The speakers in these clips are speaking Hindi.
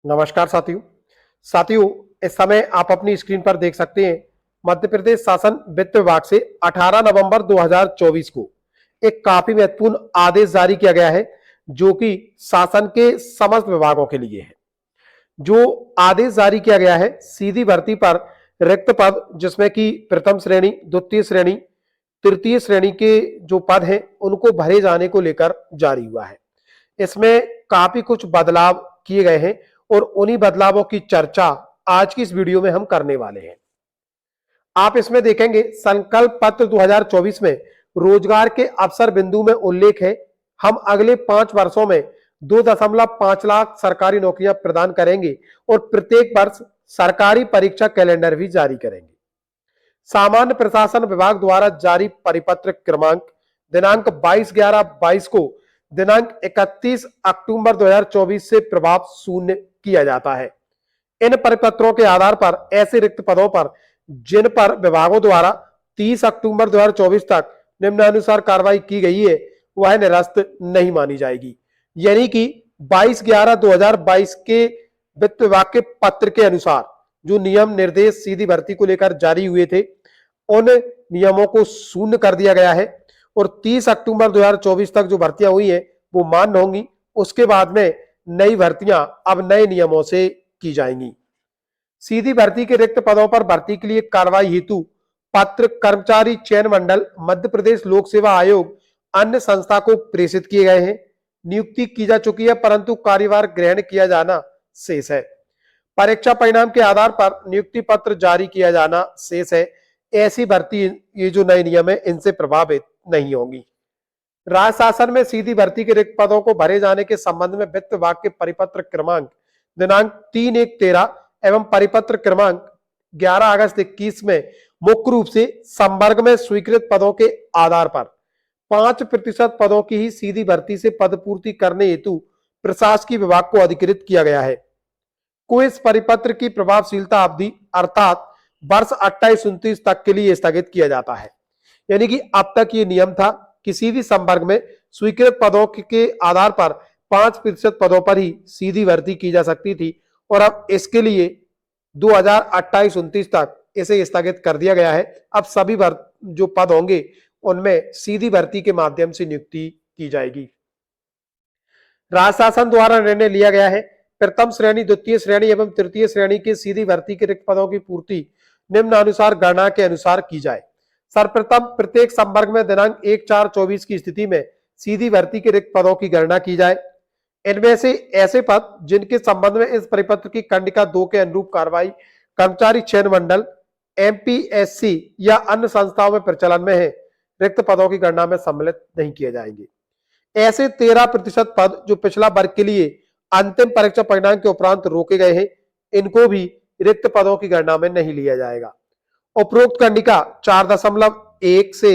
नमस्कार साथियों, इस समय आप अपनी स्क्रीन पर देख सकते हैं मध्य प्रदेश शासन वित्त विभाग से 18 नवंबर 2024 को एक काफी महत्वपूर्ण आदेश जारी किया गया है जो कि शासन के समस्त विभागों के लिए है। जो आदेश जारी किया गया है सीधी भर्ती पर रिक्त पद जिसमें कि प्रथम श्रेणी, द्वितीय श्रेणी, तृतीय श्रेणी के जो पद हैं उनको भरे जाने को लेकर जारी हुआ है। इसमें काफी कुछ बदलाव किए गए हैं और उन्हीं बदलावों की चर्चा आज की इस वीडियो में हम करने वाले हैं। आप इसमें देखेंगे संकल्प पत्र 2024 में रोजगार के अवसर बिंदु में उल्लेख है हम अगले 5 वर्षों में 2.5 लाख सरकारी नौकरियां प्रदान करेंगे और प्रत्येक वर्ष सरकारी परीक्षा कैलेंडर भी जारी करेंगे। सामान्य प्रशासन विभाग द्वारा जारी परिपत्र क्रमांक दिनांक 22/11/22 को दिनांक 31 अक्टूबर 2024 से प्रभाव शून्य किया जाता है। इन परिपत्रों के आधार पर ऐसे रिक्त पदों पर जिन पर विभागों द्वारा 30 अक्टूबर 2024 तक निम्नानुसार कार्रवाई की गई है वह निरस्त नहीं मानी जाएगी। यानी कि 22/11/2022 के वित्त विभाग के पत्र के अनुसार जो नियम निर्देश सीधी भर्ती को लेकर जारी हुए थे उन नियमों को शून्य कर दिया गया है और 30 अक्टूबर 2024 तक जो भर्तियां हुई हैं वो मान्य होंगी। उसके बाद में नई भर्तियां अब नए नियमों से की जाएंगी। सीधी भर्ती के रिक्त पदों पर भर्ती के लिए कार्रवाई हेतु पत्र कर्मचारी चयन मंडल, मध्य प्रदेश लोक सेवा आयोग, अन्य संस्था को प्रेषित किए गए हैं। नियुक्ति की जा चुकी है परंतु कार्यभार ग्रहण किया जाना शेष है। परीक्षा परिणाम के आधार पर नियुक्ति पत्र जारी किया जाना शेष है। ऐसी भर्ती ये जो नए नियम है इनसे प्रभावित नहीं होंगी। राज्य शासन में सीधी भर्ती के रिक्त पदों को भरे जाने के संबंध में वित्त विभाग के परिपत्र क्रमांक दिनांक 3/1/13 एवं परिपत्र क्रमांक 11 अगस्त 21 में मुख्य रूप से संवर्ग में स्वीकृत पदों के आधार पर 5% पदों की ही सीधी भर्ती से पद पूर्ति करने हेतु प्रशासकीय विभाग को अधिकृत किया गया है। को इस परिपत्र की प्रभावशीलता अवधि अर्थात वर्ष 28-29 तक के लिए स्थगित किया जाता है। यानी कि अब तक ये नियम था किसी भी संवर्ग में स्वीकृत पदों के आधार पर 5% पदों पर ही सीधी भर्ती की जा सकती थी और अब इसके लिए 2028-29 तक इसे स्थगित कर दिया गया है। अब सभी जो पद होंगे उनमें सीधी भर्ती के माध्यम से नियुक्ति की जाएगी। राज्य शासन द्वारा निर्णय लिया गया है प्रथम श्रेणी, द्वितीय श्रेणी एवं तृतीय श्रेणी के सीधी भर्ती के रिक्त पदों की पूर्ति निम्नानुसार गणना के अनुसार की जाए। सर्वप्रथम प्रत्येक संवर्ग में दिनांक 1/4/24 की स्थिति में सीधी भर्ती के रिक्त पदों की गणना की जाए। इनमें से ऐसे पद जिनके संबंध में इस परिपत्र की कंडिका 2 के अनुरूप कार्रवाई कर्मचारी चयन मंडल, एमपीएससी या अन्य संस्थाओं में प्रचलन में है रिक्त पदों की गणना में सम्मिलित नहीं किए जाएंगे। ऐसे 13% पद जो पिछला वर्ग के लिए अंतिम परीक्षा परिणाम के उपरांत रोके गए हैं इनको भी रिक्त पदों की गणना में नहीं लिया जाएगा। उपरोक्त कंडिका 4.1 से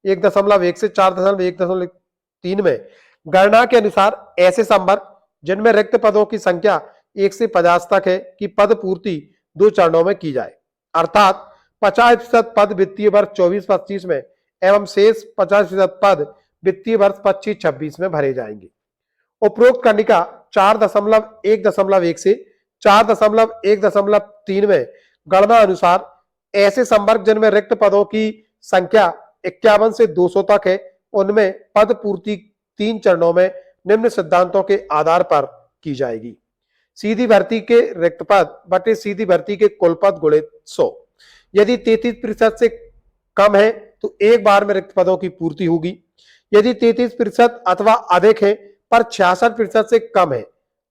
1.1 से 4.1.3 में गणना के अनुसार ऐसे संवर्ग जिनमें रिक्त पदों की संख्या 1 से 50 तक है कि पद पूर्ति 2 चरणों में की जाए अर्थात 50% पद वित्तीय वर्ष 24-25 में एवं शेष 50% पद वित्तीय वर्ष 25-26 में भरे जाएंगे। उपरोक्त कंडिका 4.1.1 से 4.1.3 में गणना अनुसार ऐसे संवर्ग जिनमें रिक्त पदों की संख्या 51 से 200 तक है उनमें पद पूर्ति 3 चरणों में निम्न सिद्धांतों के आधार पर की जाएगी। सीधी भर्ती के रिक्त पद बटे सीधी भर्ती के कुल पद गुणित 100। यदि 33% से कम है तो एक बार में रिक्त पदों की पूर्ति होगी। यदि 33% अथवा अधिक है पर 66% से कम है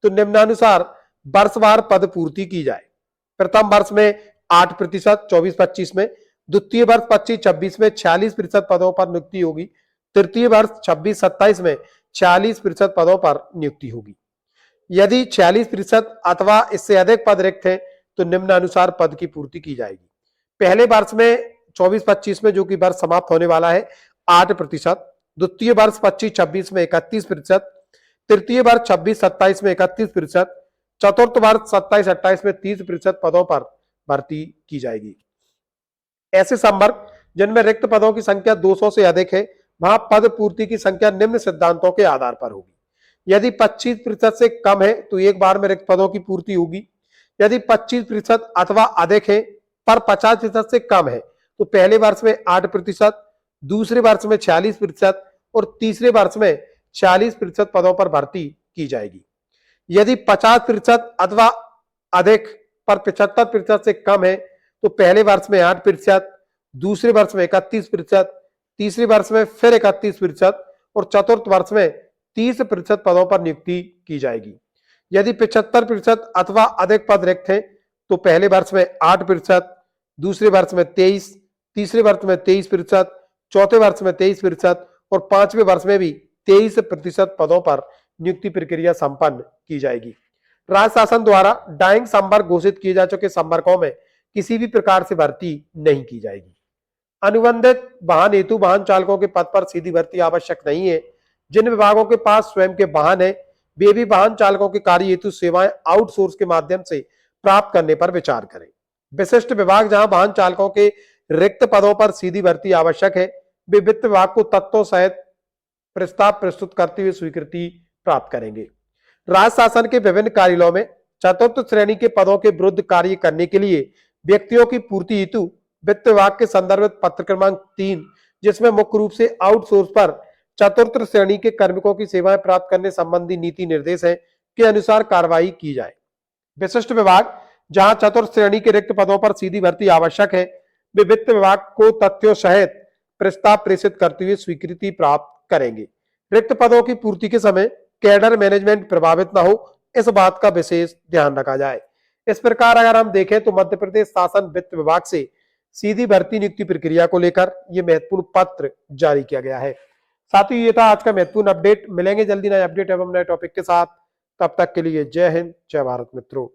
तो निम्नानुसार वर्षवार पद पूर्ति की जाए। प्रथम वर्ष में 8% 24-25 में, द्वितीय वर्ष 25-26 में 46% पदों पर नियुक्ति होगी, तृतीय वर्ष 26-27 में 46% पदों पर नियुक्ति होगी। यदि 46% अथवा इससे अधिक पद रिक्त हैं तो निम्नानुसार पद की पूर्ति की जाएगी। पहले वर्ष में 24-25 में जो कि वर्ष समाप्त होने वाला है 8%, द्वितीय वर्ष 25-26 में 31%, तृतीय वर्ष 26-27 में 31%, चतुर्थ वर्ष 27-28 में 30% पदों पर भर्ती की जाएगी। ऐसे संवर्ग जिनमें रिक्त पदों की संख्या 200 से अधिक है वहां पद पूर्ति की संख्या निम्न सिद्धांतों के आधार पर होगी। यदि 25% से कम है तो एक बार में रिक्त पदों की पूर्ति होगी। यदि 25% अथवा अधिक है पर 50% से कम है तो पहले वर्ष में 8%, दूसरे वर्ष में 46% और तीसरे वर्ष में 46% पदों पर भर्ती की जाएगी। यदि 50% अथवा अधिक पर 75% से कम है तो पहले वर्ष में 8%, दूसरे वर्ष में 31%, तीसरे वर्ष में फिर 31% और चतुर्थ वर्ष में 30% पदों पर नियुक्ति की जाएगी। यदि 75% अथवा अधिक पद रिक्त हैं तो पहले वर्ष में 8%, दूसरे वर्ष में 23%, तीसरे वर्ष में 23%, चौथे वर्ष में 23% और पांचवें वर्ष में भी 23% पदों पर नियुक्ति प्रक्रिया संपन्न की जाएगी। राज्य शासन द्वारा डाइंग संवर्ग घोषित किए जा चुके संवर्गों में किसी भी प्रकार से भर्ती नहीं की जाएगी। अनुबंधित वाहन हेतु वाहन चालकों के पद पर सीधी भर्ती आवश्यक नहीं है। जिन विभागों के पास स्वयं के वाहन है वे भी वाहन चालकों के कार्य हेतु सेवाएं आउटसोर्स के माध्यम से प्राप्त करने पर विचार करें। विशिष्ट विभाग जहां वाहन चालकों के रिक्त पदों पर सीधी भर्ती आवश्यक है वे वित्त विभाग को तत्वों सहित प्रस्ताव प्रस्तुत करते हुए स्वीकृति प्राप्त करेंगे। राज्य शासन के विभिन्न कार्यालयों में चतुर्थ श्रेणी के पदों के विरुद्ध कार्य करने के लिए व्यक्तियों की पूर्ति हेतु वित्त विभाग के संदर्भित पत्र क्रमांक 3, जिसमें मुख्य रूप से आउटसोर्स पर चतुर्थ श्रेणी के कार्मिकों की सेवाएं प्राप्त करने संबंधी नीति निर्देश है के अनुसार कार्रवाई की जाए। विशिष्ट विभाग जहां चतुर्थ श्रेणी के रिक्त पदों पर सीधी भर्ती आवश्यक है वे वित्त विभाग को तथ्यों सहित प्रस्ताव प्रेषित करते हुए स्वीकृति प्राप्त करेंगे। रिक्त पदों की पूर्ति के समय कैडर मैनेजमेंट प्रभावित न हो इस बात का विशेष ध्यान रखा जाए। इस प्रकार अगर हम देखें तो मध्य प्रदेश शासन वित्त विभाग से सीधी भर्ती नियुक्ति प्रक्रिया को लेकर यह महत्वपूर्ण पत्र जारी किया गया है। साथ ही ये था आज का महत्वपूर्ण अपडेट। मिलेंगे जल्दी नए अपडेट एवं नए टॉपिक के साथ, तब तक के लिए जय हिंद जय भारत मित्रों।